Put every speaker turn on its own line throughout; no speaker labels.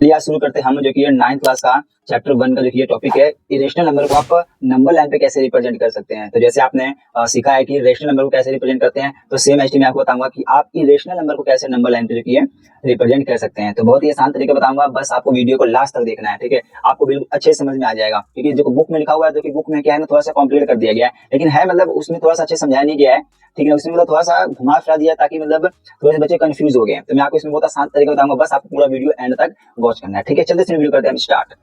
चलिए आज शुरू करते हैं हम जो कि 9th क्लास का चैप्टर 1 का जो कि ये टॉपिक है, इरेशनल नंबर को आप नंबर लाइन पे कैसे रिप्रेजेंट कर सकते हैं। तो जैसे आपने सीखा है कि रेशनल नंबर को कैसे रिप्रेजेंट करते हैं, तो सेम एचटी में आपको बताऊंगा कि आप इरेशनल नंबर को कैसे नंबर लाइन पे जो कि रिप्रेजेंट कर सकते हैं। तो बहुत ही आसान तरीके बताऊंगा, बस आपको वीडियो को लास्ट तक देखना है, ठीक है। आपको बिल्कुल अच्छे समझ में आ जाएगा, क्योंकि जो बुक में लिखा हुआ है, जो कि बुक में क्या है ना, थोड़ा सा कॉम्प्लीट कर दिया गया है, लेकिन है मतलब उसमें थोड़ा सा अच्छे समझाया नहीं गया है, ठीक है। उसमें मतलब थोड़ा सा घुमा फिरा दिया ताकि मतलब थोड़े से बच्चे कंफ्यूज हो गए। तो मैं आपको इसमें बहुत आसान तरीका बताऊंगा, बस आपको पूरा वीडियो एंड तक वॉच करना है, ठीक है। चलते वीडियो करते हैं स्टार्ट।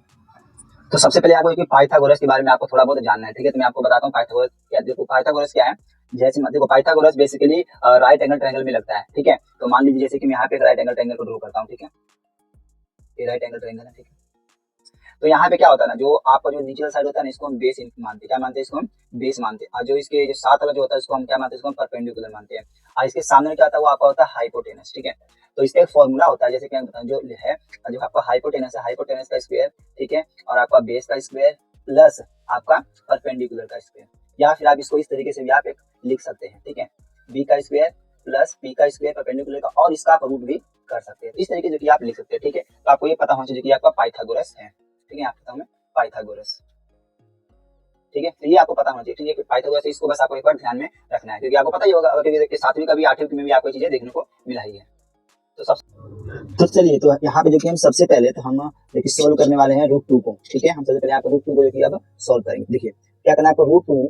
तो सबसे पहले आपको पाइथागोरस के बारे में आपको थोड़ा बहुत जानना है, ठीक है। तो मैं आपको बताता हूँ पाइथागोरस क्या। देखो पाइथागोरस क्या है, जैसे देखो Pythagoras basically right angle triangle में लगता है, ठीक है। तो मान लीजिए जैसे कि मैं यहाँ पे राइट एंगल ट्रायंगल को ड्रॉ करता हूँ, ठीक है। ये राइट एंगल ट्रायंगल है, ठीक है। तो यहाँ पे क्या होता है ना, जो आपका जो नीचे साइड होता है ना, इसको हम बेस मानते हैं। क्या मानते हैं? इसको हम बेस मानते हैं। और जो इसके जो साथ वाला जो होता है, इसको हम क्या मानते हैं? इसको हम परपेंडिकुलर मानते हैं। और इसके सामने क्या होता है, वो आपका होता है हाइपोटेनस, ठीक है। तो इसका एक फॉर्मूला होता है, जैसे कि जो है, जो आपका हाइपोटेनस है, हाइपोटेनस का स्क्वायर, ठीक है, और आपका बेस का स्क्वायर प्लस आपका परपेंडिकुलर का स्क्वायर। या फिर आप इसको इस तरीके से भी आप एक लिख सकते हैं, ठीक है। बी का स्क्वायर प्लस पी का स्क्वायर परपेंडिकुलर का, और इसका आप रूट भी कर सकते हैं। इस तरीके से जो कि आप लिख सकते हैं, ठीक है। तो आपको ये पता होना चाहिए कि आपका पाइथागोरस है, ठीक है। आपका नाम है पाइथागोरस, ठीक है। तो ये आपको पता होना चाहिए, ठीक है। पाइथागोरस, इसको बस आपको एक बार ध्यान में रखना है, क्योंकि आपको पता ही होगा, क्योंकि 7वीं का भी 8वीं में भी आपको चीजें देखने को मिला ही है। तो चलिए, तो यहाँ पे जो कि हम सबसे पहले तो हम देखिए सोल्व करने वाले हैं रूट 2 को, ठीक है। हम सबसे पहले आपको रूट 2 को जो कि अब सोल्व करेंगे। देखिए क्या करना है आपको, रूट 2,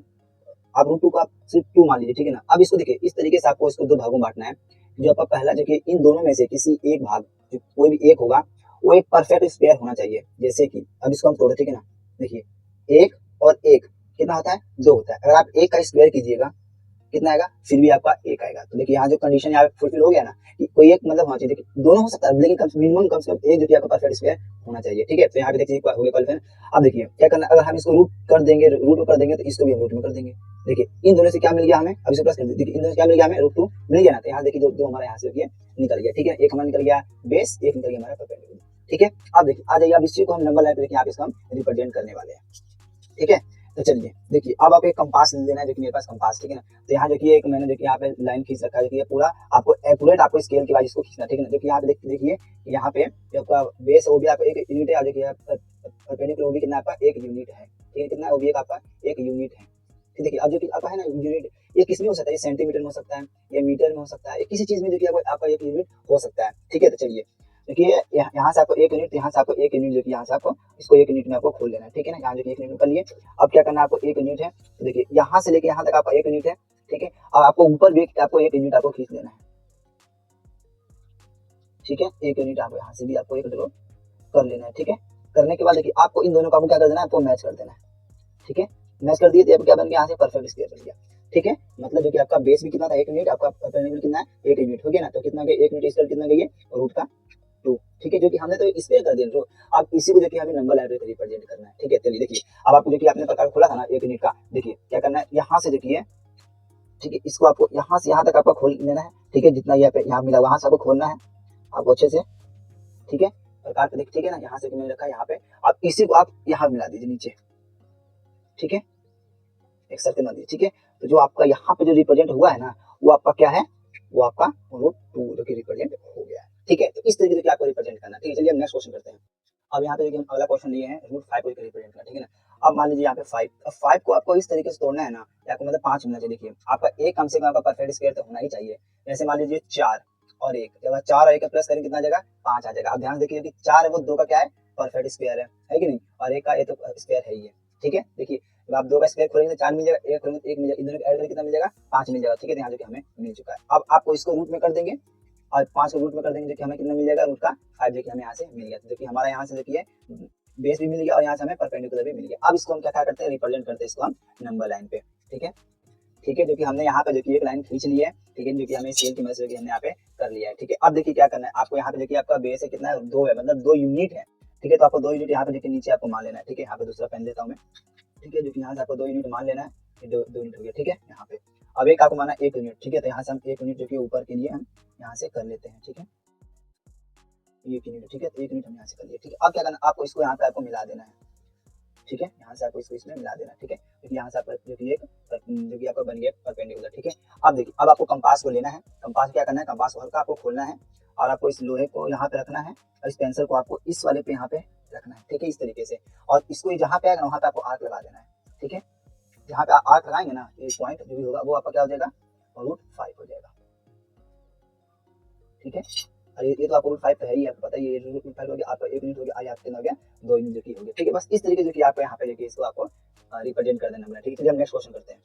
आप रूट 2 को आप सिर्फ 2 मान लीजिए, ठीक है ना। अब इसको देखिए इस तरीके से आपको इसको 2 भागों में बांटना है। जो आपका पहला जो कि इन दोनों में से किसी एक भाग, जो कोई भी एक होगा, वो एक परफेक्ट स्क्वायर होना चाहिए। जैसे कि अब इसको हम तोड़े, ठीक है ना। देखिए 1 और 1 कितना होता है? 2 होता है। अगर आप 1 का स्क्वायर कीजिएगा कितना आएगा? फिर भी आपका 1 आएगा। तो देखिए यहाँ जो कंडीशन यहाँ फुलफिल हो गया ना, कि कोई एक मतलब होना चाहिए। देखिए दोनों हो सकता है, लेकिन मिनिमम कम से कम एक जो कि आपका परफेक्ट स्क्वायर होना चाहिए, ठीक है। तो यहाँ पे देखिए हो गया क्वालिफाई। अब देखिए क्या करना, अगर हम इसको रूट कर देंगे, तो इसको भी हम रूट में कर देंगे। देखिए इन दोनों से क्या मिल गया हमें, अब इसको प्लस कर दीजिए। देखिए इन दोनों से क्या मिल गया हमें, रूट 2 मिल गया ना। तो यहाँ देखिए जो हमारा यहाँ से निकल गया, ठीक है। एक हमारा निकल गया बेस, एक निकल गया हमारा परपेंडिकुलर, ठीक है। अब देखिए आ जाइए, अब इसी को हम नंबर लाइन पे देखिए यहाँ पे इसको हम रिप्रेजेंट करने वाले हैं, ठीक है। तो चलिए देखिए, अब आप एक कंपास लेना है, जो कि मेरे पास कंपास, ठीक है ना। तो यहाँ देखिए एक मैंने देखिए यहाँ पे लाइन खींच रखा है, देखिए पूरा आपको एक्यूरेट आपको स्केल के बाद इसको खींचना, ठीक है ना। जो कि यहाँ पे देखिए यहाँ पे आपका बेस वो भी आपका 1 यूनिट है, और देखिए परपेंडिकुलर वो भी कितना आपका 1 यूनिट है, ठीक है। कितना है वो भी एक आपका 1 यूनिट है, देखिए। अब जो कि आपका है ना यूनिट, ये किस में हो सकता है? ये सेंटीमीटर में हो सकता है, ये मीटर में हो सकता है, किसी चीज में जो कि आपका 1 यूनिट हो सकता है, ठीक है। तो चलिए देखिए यहाँ से आपको 1 यूनिट, यहाँ से आपको 1 यूनिट, जो कि यहाँ से आपको इसको 1 यूनिट में आपको खोल लेना है, ठीक है ना। यहाँ जो कि 1 यूनिट कर लिए। अब क्या करना है आपको, 1 यूनिट है, तो देखिए यहाँ से लेके यहाँ तक आपका 1 यूनिट है, ठीक है। अब आपको ऊपर भी आपको 1 यूनिट आपको खींच लेना है, ठीक है। 1 यूनिट आपको यहाँ से भी आपको एक ड्रॉ कर लेना है, ठीक है। करने के बाद देखिए आपको इन दोनों का क्या कर देना है, आपको मैच कर देना है, ठीक है। मैच कर दिए तो अब क्या बन गया, यहाँ से परफेक्ट स्क्वायर बन गया, ठीक है। मतलब जो कि आपका बेस भी कितना था, 1 यूनिट, आपका परपेंडिकुलर कितना है, 1 यूनिट हो गया ना। तो कितना गया, 1 यूनिट स्क्वायर कितना गया, रूट का 2, ठीक है। जो कि हमने तो स्क्वायर कर दिया तो अब इसी को देखिए हमें नंबर लाइन पे रिप्रेजेंट करना है, ठीक है। चलिए देखिए, अब आपको देखिए आपने प्रकार खोला था ना 1 यूनिट का, देखिए क्या करना है, यहाँ से देखिए, ठीक है, इसको आपको यहाँ से यहाँ तक आपको खोल लेना है, ठीक है। जितना यहाँ मिला वहां से आपको खोलना है आपको अच्छे से, ठीक है। प्रकार पे देखिए, ठीक है ना। यहाँ से मैंने रखा है यहाँ पे, अब इसी को आप यहाँ मिला दीजिए नीचे, ठीक है। एक सर्कल बना दीजिए, ठीक है। तो जो आपका यहाँ पे जो रिप्रेजेंट हुआ है ना, वो आपका क्या है, वो आपका रूट 2 जो कि रिप्रेजेंट हो गया है, ठीक है। तो इस तरीके से आपको रिप्रेजेंट करना, ठीक है। चलिए अब नेक्स्ट क्वेश्चन करते हैं। अब यहाँ पे देखिए हम अगला क्वेश्चन लिए हैं रूट 5 को रिप्रेजेंट करना, ठीक है ना। अब मान लीजिए यहाँ पे 5, अब 5 को आपको इस तरीके से तोड़ना है ना, आपको मतलब 5 मिलना चाहिए। देखिए आपका एक कम से कम आपका परफेक्ट स्क्वायर तो होना ही चाहिए। जैसे मान लीजिए 4 और 1, जब 4 और 1 प्लस करेंगे कितना आ जाएगा, 5 आ जाएगा। अब ध्यान देखिए कि 4 है वो 2 का क्या है, परफेक्ट स्क्वायर है कि नहीं, और 1 का ये तो स्क्वायर है ही है, ठीक है। देखिए जब आप 2 का स्क्वायर खोलेंगे तो 4 मिल जाएगा, 1 खोलेंगे तो 1 मिल जाएगा, इन दोनों को ऐड करके कितना मिल जाएगा, 5 मिल जाएगा, ठीक है। यहाँ जो कि हमें मिल चुका है। अब आपको इसको रूट में कर देंगे, और 5 को रूट में कर देंगे, जो कि हमें कितना मिल जाएगा, रूट का 5, जो कि हमें यहाँ से मिल गया। जो कि हमारा यहाँ से देखिए बेस भी मिल गया, और यहाँ से हमें परपेंडिकुलर भी मिल गया। अब इसको हम क्या करते हैं, रिप्रेजेंट करते हैं इसको हम नंबर लाइन पे, ठीक है। ठीक है, जो कि हमने यहाँ पे जो कि एक लाइन खींच ली है, ठीक है, जो कि हमें स्केल की मदद से हमने यहाँ पे कर लिया है, ठीक है। अब देखिए क्या करना है आपको, यहाँ पे देखिए आपका बेस है कितना है, 2 है, मतलब 2 यूनिट है, ठीक है। तो आपको 2 यूनिट यहाँ पे देखिए नीचे आपको मान लेना है, ठीक है। यहाँ पे दूसरा पेन लेता हूँ मैं, ठीक है। जो कि यहाँ से आपको 2 यूनिट मान लेना है, 2 यूनिट हो गया, ठीक है। यहाँ पे अब एक आपको माना 1 यूनिट, ठीक है। तो यहाँ से हम 1 यूनिट जो कि ऊपर के लिए हम यहाँ से कर लेते हैं, ठीक है। 1 यूनिट, ठीक है। तो 1 यूनिट हम यहाँ से कर लिए, ठीक है। अब क्या करना, आपको इसको यहाँ पे आपको मिला देना है, ठीक है। यहाँ से आपको इसको इसमें मिला देना, ठीक है। क्योंकि यहाँ से आपका जो कि एक जो कि आपका बन गया परपेंडिकुलर, ठीक है। अब देखिए अब आपको कंपास को लेना है, कंपास क्या करना है, कंपास को हल्का आपको खोलना है, और आपको इस लोहे को यहाँ पे रखना है और इस पेंसिल को आपको इस वाले पे यहाँ पे रखना है, ठीक है, इस तरीके से। और इसको जहाँ पे आएगा ना वहाँ पे आपको आर्क लगा देना है, ठीक है। जहाँ पे आर्क लगाएंगे ना, ये पॉइंट जो भी होगा वो आपका क्या हो जाएगा, √5 हो जाएगा, ठीक है। और ये तो आपको √5 तो है ही, आपको पता है ये √5 हो गया आपका 1 यूनिट हो गया, आज आपके हो गया 2 यूनिट जो कि हो गया, ठीक है। बस इस तरीके जो कि आपको यहाँ पे देखिए इसको आपको रिप्रेजेंट कर देना है, ठीक है। चलिए हम नेक्स्ट क्वेश्चन करते हैं।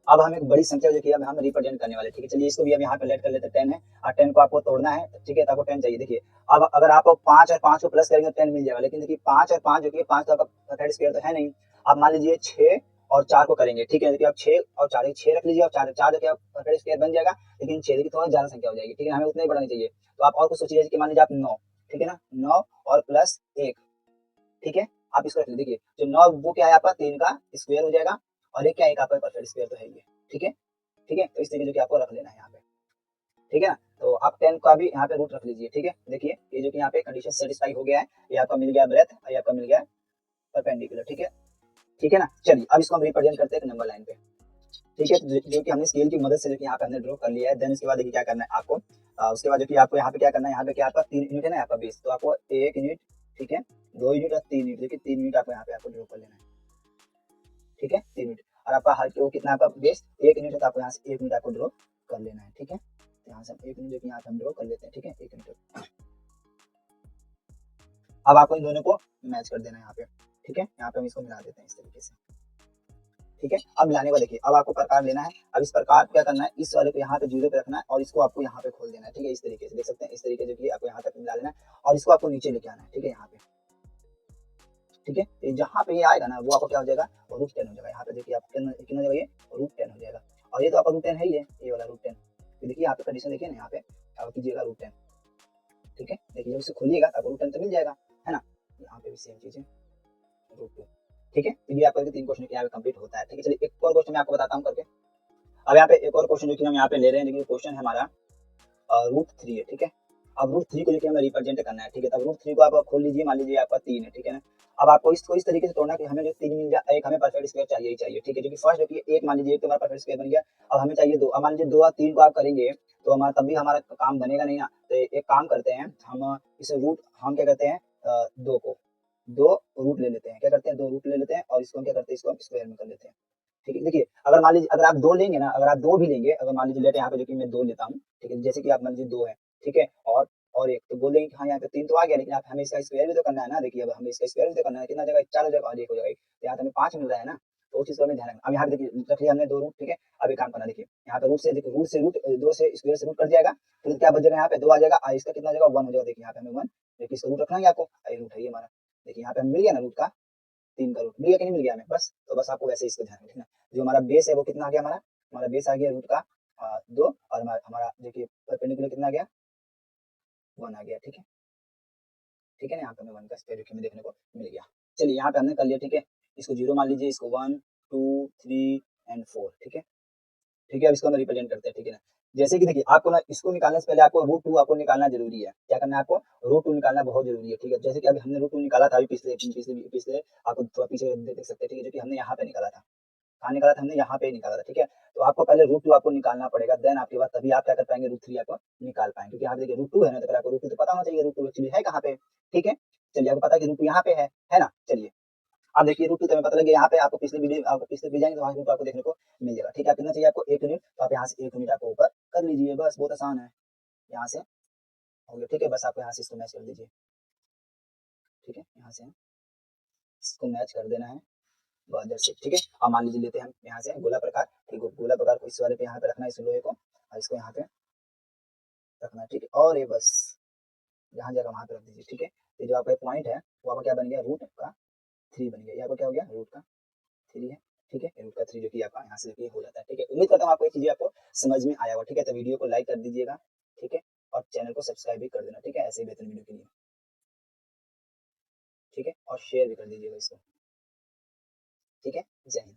अब हम एक बड़ी संख्या जो कि अब हम रिप्रेजेंट करने वाले, ठीक है। चलिए इसको भी अब यहाँ पे लेट कर लेते हैं, 10 है और 10 को आपको तोड़ना है, ठीक है। तो आपको 10 चाहिए, देखिए अब अगर आप 5 और 5 को प्लस करेंगे तो 10 मिल जाएगा, लेकिन देखिए 5 और 5 जो कि 5 तो आपका परफेक्ट स्क्वायर तो है नहीं। आप मान लीजिए 6 और 4 को करेंगे, ठीक है। देखिए आप 6 और 4 6 रख लीजिए और 4 4 जो कि परफेक्ट स्क्वायर बन जाएगा, लेकिन 6 की थोड़ा ज्यादा संख्या हो जाएगी, ठीक है। हमें उतना ही बढ़ानी चाहिए। तो आप और कुछ सोचिए, जैसे कि मान लीजिए आप 9, ठीक है ना, 9 और प्लस 1, ठीक है। आप इसको रख लीजिए, देखिए जो 9 वो क्या है आपका 3 का स्क्वायर हो जाएगा और एक क्या है आपका परफेक्ट स्क्वायर तो है ये, ठीक है, ठीक है। तो इस तरीके से आपको रख लेना है यहाँ पे, ठीक है ना। तो आप 10 का भी यहाँ पे रूट रख लीजिए, ठीक है। देखिए ये जो कि यहाँ पे कंडीशन सेटिस्फाई हो गया है, ये आपका मिल गया ब्रेथ और ये आपका मिल गया परपेंडिकुलर, ठीक है, ठीक है ना। चलिए अब इसको हम रिप्रेजेंट करते हैं एक नंबर लाइन पे, ठीक है। जो कि हमने स्केल की मदद से जो कि यहाँ पे हमने ड्रॉ कर लिया है। देन उसके बाद देखिए क्या करना है आपको, उसके बाद जो कि आपको यहाँ पे क्या करना है, यहाँ पे क्या आपका 3 यूनिट है ना आपका बेस, तो आपको 1 यूनिट, ठीक है, 2 यूनिट और 3 यूनिट, देखिए 3 यूनिट आपको यहाँ पे आपको ड्रॉ कर लेना है, ठीक है, 3 यूनिट। और आपका हाइट वो कितना आपका बेस 1 यूनिट है, तो आपको यहाँ से 1 यूनिट आपको ड्रॉ कर लेना है, ठीक है। यहाँ से हम 1 यूनिट जो कि यहाँ पे हम ड्रॉ कर लेते हैं, ठीक है, 1 यूनिट। अब आपको इन दोनों को मैच कर देना है यहाँ पे, ठीक है। यहाँ पे हम इसको मिला देते हैं इस तरीके से, ठीक है। अब मिलाने को देखिए, अब आपको प्रकार लेना है। अब इस प्रकार क्या करना है, इस वाले को यहाँ पे 0 पे रखना है और इसको आपको यहाँ पे खोल देना है, ठीक है। इस तरीके से देख सकते हैं, इस तरीके से जो कि आपको यहाँ तक मिला लेना है और इसको आपको नीचे लेके आना है, ठीक है, यहाँ पे, ठीक है। तो जहाँ पे ये आएगा ना वो आपको क्या हो जाएगा, √10 हो जाएगा। यहाँ पे देखिए आप कितना हो जाएगा, ये √10 हो जाएगा। और ये तो आपका √10 है ही है, ये वाला √10। तो देखिए यहाँ पे कंडीशन देखिए ना, यहाँ पे आप कीजिएगा √10, ठीक है। देखिए जब इसे खोलिएगा तो आपको √10 तो मिल जाएगा, है ना। यहाँ पे भी सेम चीज है, √2, ठीक है। तो ये आपका 3 क्वेश्चन यहाँ पे कंप्लीट होता है, ठीक है। चलिए एक और क्वेश्चन मैं आपको बताता हूँ करके। अब यहाँ पे एक और क्वेश्चन जो कि हम यहाँ पे ले रहे हैं, देखिए क्वेश्चन है हमारा √3 है, ठीक है। अब √3 को लेके हमें रिप्रेजेंट करना है, ठीक है। तब √3 को आप खोल लीजिए, मान लीजिए आपका 3 है, ठीक है ना। अब आपको इसको इस तरीके से तोड़ना कि हमें जो 3 मिल जाए, एक हमें परफेक्ट स्क्वायर चाहिए ही चाहिए, ठीक है। जो कि फर्स्ट जो कि एक मान लीजिए एक तो हमारा परफेक्ट स्क्वायर बन गया, अब हमें चाहिए 2। अब मान लीजिए 2 और 3 को आप करेंगे तो हमारा तब भी हमारा काम बनेगा नहीं ना। तो एक काम करते हैं हम, इस रूट हम क्या करते हैं 2 को 2 रूट ले लेते हैं, क्या करते हैं 2 रूट ले लेते हैं और इसको हम क्या करते हैं, इसको हम स्क्वायर में कर लेते हैं, ठीक है। देखिए अगर मान लीजिए अगर आप 2 लेंगे ना, अगर आप 2 भी लेंगे, अगर मान लीजिए लेट यहाँ पे जो कि मैं 2 लेता हूँ, ठीक है, जैसे कि आप मान लीजिए 2 है, ठीक है, और एक तो बोलेंगे कि हाँ यहाँ पे 3 तो आ गया, लेकिन आप हमें इसका स्क्वायर भी तो करना है ना। देखिए अब हमें इसका स्क्वायर भी तो करना है, कितना जगह 4 हो जाएगा और 1 हो जाएगा, तो यहाँ पे हमें 5 मिल रहा है ना। तो उस चीज को हमें ध्यान रखना। अब यहाँ पे देखिए रख लिया हमने 2 रूट, ठीक है। अब एक काम करना, देखिए यहाँ पे रूट से देखिए रूट 2 से स्क्वायर से रूट कट जाएगा, फिर क्या बच जाएगा, यहाँ पे 2 आ जाएगा और इसका कितना हो जाएगा 1 हो जाएगा। देखिए यहाँ पे हमें 1, देखिए इसका रूट रखना है आपको, ये रूट है ये हमारा। देखिए यहाँ पे हमें मिल गया ना रूट का 3 का रूट मिल गया कि नहीं मिल गया हमें, बस तो बस आपको वैसे इसको ध्यान रखना। जो हमारा बेस है वो कितना आ गया, हमारा बेस आ गया रूट का 2 और हमारा देखिए परपेंडिकुलर कितना आ गया 1 आ गया, ठीक है, ठीक है ना। यहाँ पे हमें 1 का स्क्वायर हमें देखने को मिल गया। चलिए यहाँ पे हमने कर लिया, ठीक है। इसको 0 मान लीजिए, इसको 1 2 3 एंड 4, ठीक है, ठीक है। अब इसको हम रिप्रेजेंट करते हैं, ठीक है ना। जैसे कि देखिए आपको ना इसको निकालने से पहले आपको √2 आपको निकालना जरूरी है। क्या करना है आपको, √2 निकालना बहुत जरूरी है, ठीक है। जैसे कि अभी हमने √2 निकाला था, अभी पिछले पिछले पिछले आपको थोड़ा पीछे देख सकते हैं, ठीक है, जो कि हमने यहाँ पे निकाला था। कहाँ निकाला था, हमने यहाँ पे ही निकाला था, ठीक है। तो आपको पहले √2 आपको निकालना पड़ेगा, देन आपके बाद तभी आप क्या कर पाएंगे √3 आपको निकाल पाएंगे, क्योंकि यहाँ पे देखिए √2 है ना, तो फिर आपको √2 तो पता होना चाहिए √2 एक्चुअली है कहाँ पे, ठीक है। चलिए आपको पता है कि √2 यहाँ पे है ना। चलिए अब देखिए √2 तो हमें पता लग गया, यहाँ पे आपको पिछले वीडियो आपको पिछले पेज जाएंगे तो वहाँ √2 आपको देखने को मिल जाएगा, ठीक है। कितना चाहिए आपको 1 यूनिट, तो आप यहाँ से 1 यूनिट आपको ऊपर कर लीजिए, बस बहुत आसान है। यहाँ से हो गया, ठीक है। बस आपको यहाँ से इसको मैच कर दीजिए, ठीक है, यहाँ से इसको मैच कर देना है बॉर्डर से, ठीक है। अब मान लीजिए लेते हैं हम यहाँ से गोला प्रकार, ठीक है, गोला प्रकार को इस वाले पे यहाँ पे रखना है, इस लोहे को और इसको यहाँ पे रखना है, ठीक है। और ये बस जहाँ जगह वहाँ पे रख दीजिए, ठीक है। ये जो आपका पॉइंट है वो आपका क्या बन गया, √3 बन गया। ये आपका क्या हो गया, √3 है, ठीक है। √3 जो कि आपका यहाँ से हो जाता है, ठीक है। उम्मीद करता हूँ आपको ये चीजें आपको समझ में आया होगा, ठीक है। तो वीडियो को लाइक कर दीजिएगा, ठीक है, और चैनल को सब्सक्राइब भी कर देना, ठीक है, ऐसे ही बेहतर वीडियो के लिए, ठीक है, और शेयर भी कर दीजिएगा इसको, ठीक है। जय हिंद।